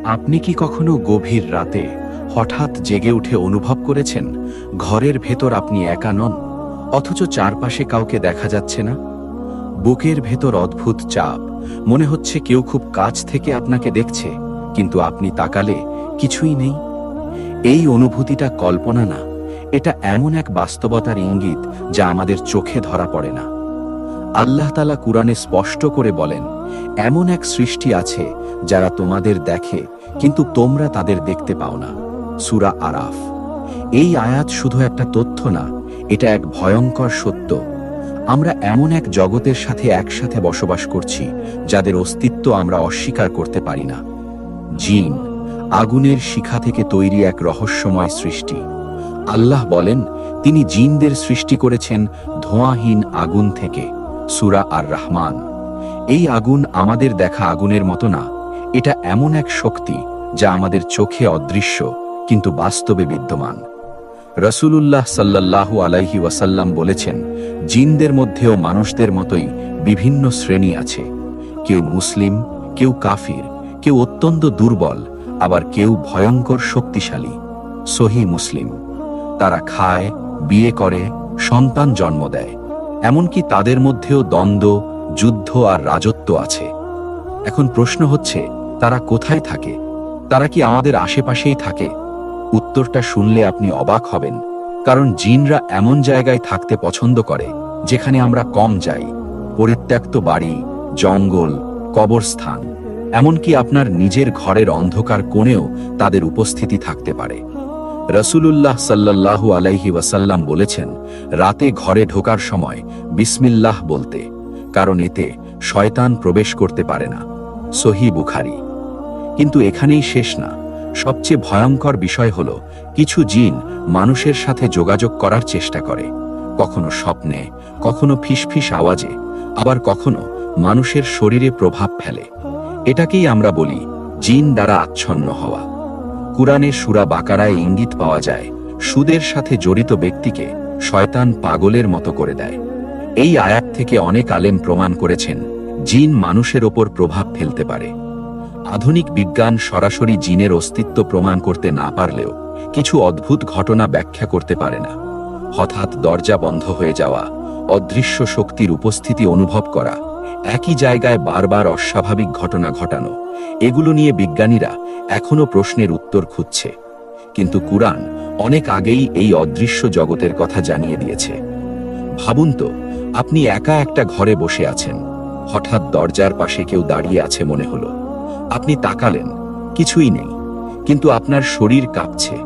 আপনি কি কখনো গভীর রাতে হঠাৎ জেগে উঠে অনুভব করেছেন ঘরের ভেতর আপনি একা নন, অথচ চারপাশে কাউকে দেখা যাচ্ছে না? বুকের ভেতর অদ্ভুত চাপ, মনে হচ্ছে কেউ খুব কাছ থেকে আপনাকে দেখছে, কিন্তু আপনি তাকালে কিছুই নেই। এই অনুভূতিটা কল্পনা না, এটা এমন এক বাস্তবতার ইঙ্গিত যা আমাদের চোখে ধরা পড়ে না। আল্লাহ তাআলা কুরআনে স্পষ্ট করে বলেন, এমন এক সৃষ্টি আছে যারা তোমাদের দেখে কিন্তু তোমরা তাদের দেখতে পাও না। সূরা আরাফ। এই আয়াত শুধু একটা তথ্য না, এটা এক ভয়ঙ্কর সত্য। আমরা এমন এক জগতের সাথে একসাথে বসবাস করছি যাদের অস্তিত্ব আমরা অস্বীকার করতে পারি না। জিন, আগুনের শিখা থেকে তৈরি এক রহস্যময় সৃষ্টি। আল্লাহ বলেন, তিনি জিনদের সৃষ্টি করেছেন ধোঁয়াহীন আগুন থেকে। সূরা আর রহমান। এই আগুন আমাদের দেখা আগুনের মতো না, এটা এমন এক শক্তি যা আমাদের চোখে অদৃশ্য কিন্তু বাস্তবে বিদ্যমান। রাসূলুল্লাহ সাল্লাল্লাহু আলাইহি ওয়াসাল্লাম বলেছেন, জিনদের মধ্যেও মানুষদের মতোই বিভিন্ন শ্রেণী আছে। কেউ মুসলিম, কেউ কাফির, কেউ অত্যন্ত দুর্বল, আবার কেউ ভয়ঙ্কর শক্তিশালী। সহিহ মুসলিম। তারা খায়, বিয়ে করে, সন্তান জন্ম দেয়, এমনকি তাদের মধ্যেও দ্বন্দ্ব, যুদ্ধ আর রাজত্ব আছে। এখন প্রশ্ন হচ্ছে, তারা কোথায় থাকে? তারা কি আমাদের আশেপাশেই থাকে? উত্তরটা শুনলে আপনি অবাক হবেন, কারণ জিনরা এমন জায়গায় থাকতে পছন্দ করে যেখানে আমরা কম যাই। পরিত্যক্ত বাড়ি, জঙ্গল, কবরস্থান, এমনকি আপনার নিজের ঘরের অন্ধকার কোণেও তাদের উপস্থিতি থাকতে পারে। রাসূলুল্লাহ সাল্লাল্লাহু আলাইহি ওয়াসাল্লাম বলেছেন, রাতে ঘরে ঢোকার সময় বিসমিল্লাহ বলতে, কারণ এতে শয়তান প্রবেশ করতে পারে না। সহিহ বুখারী। কিন্তু এখানেই শেষ না। সবচেয়ে ভয়ঙ্কর বিষয় হলো, কিছু জিন মানুষের সাথে যোগাযোগ করার চেষ্টা করে, কখনো স্বপ্নে, কখনো ফিসফিস আওয়াজে, আবার কখনো মানুষের শরীরে প্রভাব ফেলে। এটাকেই আমরা বলি জিন দ্বারা আচ্ছন্ন হওয়া। কুরআনে সূরা বাকারায় ইঙ্গিত পাওয়া যায়, সুদের সাথে জড়িত ব্যক্তিকে শয়তান পাগলের মতো করে দেয়। এই আয়াত থেকে অনেক আলেম প্রমাণ করেছেন, জিন মানুষের ওপর প্রভাব ফেলতে পারে। আধুনিক বিজ্ঞান সরাসরি জিনের অস্তিত্ব প্রমাণ করতে না পারলেও কিছু অদ্ভুত ঘটনা ব্যাখ্যা করতে পারে না। হঠাৎ দরজা বন্ধ হয়ে যাওয়া, অদৃশ্য শক্তির উপস্থিতি অনুভব করা, একই জায়গায় বারবার অস্বাভাবিক ঘটনা ঘটানো, এগুলো নিয়ে বিজ্ঞানীরা এখনো প্রশ্নের উত্তর খুঁজছে। কিন্তু কুরআন অনেক আগেই এই অদৃশ্য জগতের কথা জানিয়ে দিয়েছে। ভাবুন তো, আপনি একা একটা ঘরে বসে আছেন, হঠাৎ দরজার পাশে কেউ দাঁড়িয়ে আছে মনে হলো। আপনি তাকালেন, কিছুই নেই, কিন্তু আপনার শরীর কাঁপছে।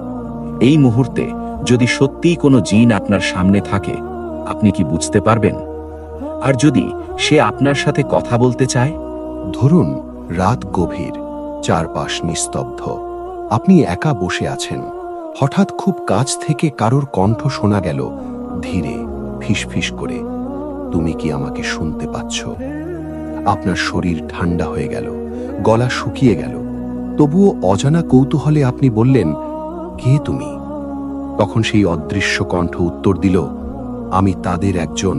এই মুহূর্তে যদি সত্যিই কোনো জিন আপনার সামনে থাকে, আপনি কি বুঝতে পারবেন? আর যদি সে আপনার সাথে কথা বলতে চায়? ধরুন, রাত গভীর, চারপাশ নিস্তব্ধ, আপনি একা বসে আছেন। হঠাৎ খুব কাছ থেকে কারোর কণ্ঠ শোনা গেল, ধীরে, ফিসফিস করে, তুমি কি আমাকে শুনতে পাচ্ছ? আপনার শরীর ঠান্ডা হয়ে গেল, গলা শুকিয়ে গেল, তবুও অজানা কৌতূহলে আপনি বললেন, কে তুমি? তখন সেই অদৃশ্য কণ্ঠ উত্তর দিল, আমি তাদের একজন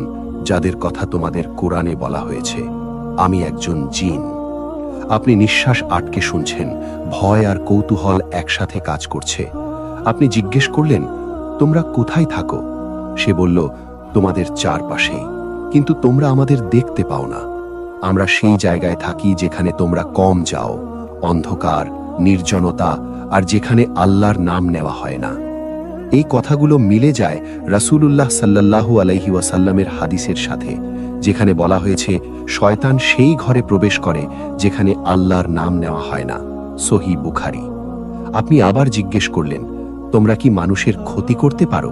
যাদের কথা তোমাদের কোরআনে বলা হয়েছে। আমি একজন জিন। আপনি নিঃশ্বাস আটকে শুনছেন, ভয় আর কৌতূহল একসাথে কাজ করছে। আপনি জিজ্ঞেস করলেন, তোমরা কোথায় থাকো? সে বলল, তোমাদের চারপাশেই, কিন্তু তোমরা আমাদের দেখতে পাও না। আমরা সেই জায়গায় থাকি যেখানে তোমরা কম যাও, অন্ধকার, নির্জনতা, আর যেখানে আল্লাহর নাম নেওয়া হয় না। এই কথাগুলো মিলে যায় রাসূলুল্লাহ সাল্লাল্লাহু আলাইহি ওয়াসাল্লামের হাদিসের সাথে, যেখানে বলা হয়েছে, শয়তান সেই ঘরে প্রবেশ করে যেখানে আল্লাহর নাম নেওয়া হয় না। সহিহ বুখারী। আপনি আবার জিজ্ঞেস করলেন, তোমরা কি মানুষের ক্ষতি করতে পারো?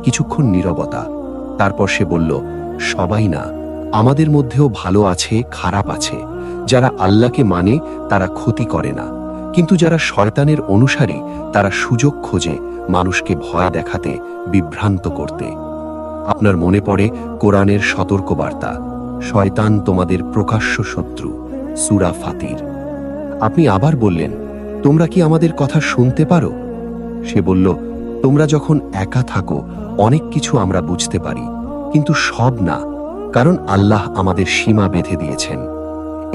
কিছুক্ষণ নীরবতা, তারপর সে বলল, সবাই না, আমাদের মধ্যেও ভালো আছে, খারাপ আছে। যারা আল্লাহকে মানে তারা ক্ষতি করে না, কিন্তু যারা শয়তানের অনুসারী তারা সুযোগ খোঁজে মানুষকে ভয় দেখাতে, বিভ্রান্ত করতে। আপনার মনে পড়ে কোরআনের সতর্কবার্তা, শয়তান তোমাদের প্রকাশ্য শত্রু। সূরা ফাতির। আপনি আবার বললেন, তোমরা কি আমাদের কথা শুনতে পারো? সে বলল, তোমরা যখন একা থাকো অনেক কিছু আমরা বুঝতে পারি, কিন্তু সব না, কারণ আল্লাহ আমাদের সীমা বেঁধে দিয়েছেন।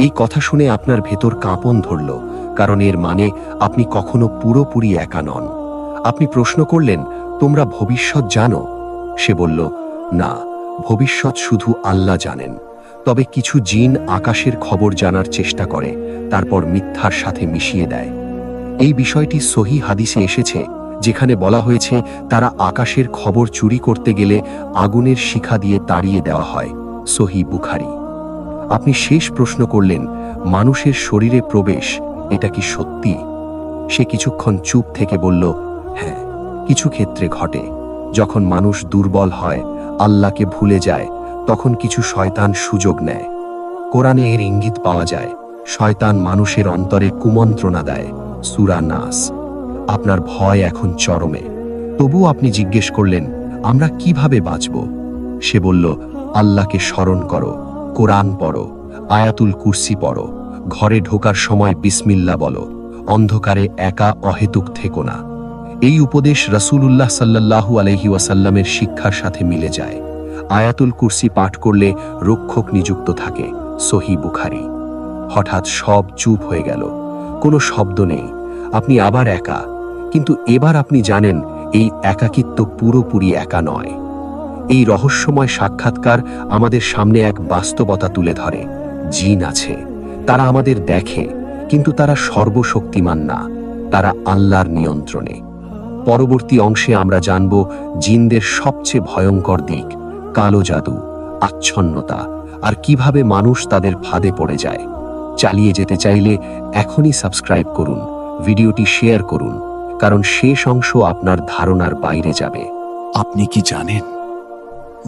এই কথা শুনে আপনার ভেতর কাঁপন ধরল, কারণ এর মানে আপনি কখনো পুরোপুরি একা নন। আপনি প্রশ্ন করলেন, তোমরা ভবিষ্যৎ জানো? সে বলল, না, ভবিষ্যৎ শুধু আল্লাহ জানেন। তবে কিছু জিন আকাশের খবর জানার চেষ্টা করে, তারপর মিথ্যার সাথে মিশিয়ে দেয়। এই বিষয়টি সহি হাদিসে এসেছে, যেখানে বলা হয়েছে তারা আকাশের খবর চুরি করতে গেলে আগুনের শিখা দিয়ে তাড়িয়ে দেওয়া হয়। সহি বুখারী। আপনি শেষ প্রশ্ন করলেন, মানুষের শরীরে প্রবেশ, এটা কি সত্যি? সে কিছুক্ষণ চুপ থেকে বলল, হ্যাঁ, কিছু ক্ষেত্রে ঘটে। যখন মানুষ দুর্বল হয়, আল্লাহকে ভুলে যায়, তখন কিছু শয়তান সুযোগ নেয়। কোরআনে এর ইঙ্গিত পাওয়া যায়। শয়তান মানুষের অন্তরে কুমন্ত্রণা দেয়। সূরা নাস। আপনার ভয় এখন চরমে। তবু আপনি জিজ্ঞেস করলেন, আমরা কিভাবে বাঁচব? সে বলল, আল্লাহকে স্মরণ করো, কোরআন পড়ো, আয়াতুল কুরসি পড়ো, ঘরে ঢোকার সময় বিসমিল্লাহ বলো, অন্ধকারে একা অহেতুক থেকো না। এই উপদেশ রাসূলুল্লাহ সাল্লাল্লাহু আলাইহি ওয়াসাল্লামের শিক্ষার সাথে মিলে যায়। আয়াতুল কুরসি পাঠ করলে রক্ষক নিযুক্ত থাকে। সহি বুখারী। হঠাৎ সব চুপ হয়ে গেল, কোনো শব্দ নেই। আপনি আবার একা, কিন্তু এবার আপনি জানেন এই একাকিত্ব পুরোপুরি একা নয়। এই রহস্যময় সাক্ষাৎকার আমাদের সামনে এক বাস্তবতা তুলে ধরে। জিন আছে, তারা আমাদের দেখে, কিন্তু তারা সর্বশক্তিমান না, তারা আল্লাহর নিয়ন্ত্রণে। পরবর্তী অংশে আমরা জানব জিনদের সবচেয়ে ভয়ঙ্কর দিক, কালো জাদু, আচ্ছন্নতা, আর কিভাবে মানুষ তাদের ফাঁদে পড়ে যায়। চালিয়ে যেতে চাইলে এখনই সাবস্ক্রাইব করুন, ভিডিওটি শেয়ার করুন, কারণ শেষ অংশ আপনার ধারণার বাইরে যাবে। আপনি কি জানেন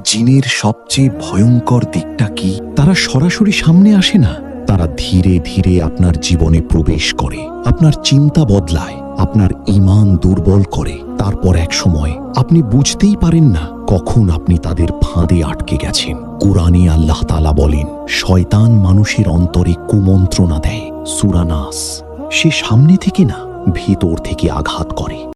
জিনের সবচেয়ে ভয়ঙ্কর দিকটা কি? তারা সরাসরি সামনে আসে না, তারা ধীরে ধীরে আপনার জীবনে প্রবেশ করে, আপনার চিন্তা বদলায়, আপনার ঈমান দুর্বল করে। তারপর এক সময় আপনি বুঝতেই পারেন না কখন আপনি তাদের ফাঁদে আটকে গেছেন। কুরআনে আল্লাহ তাআলা বলেন, শয়তান মানুষের অন্তরে কুমন্ত্রণা দেয়। সূরা নাস। সে সামনে থেকে না, ভেতর থেকে আঘাত করে।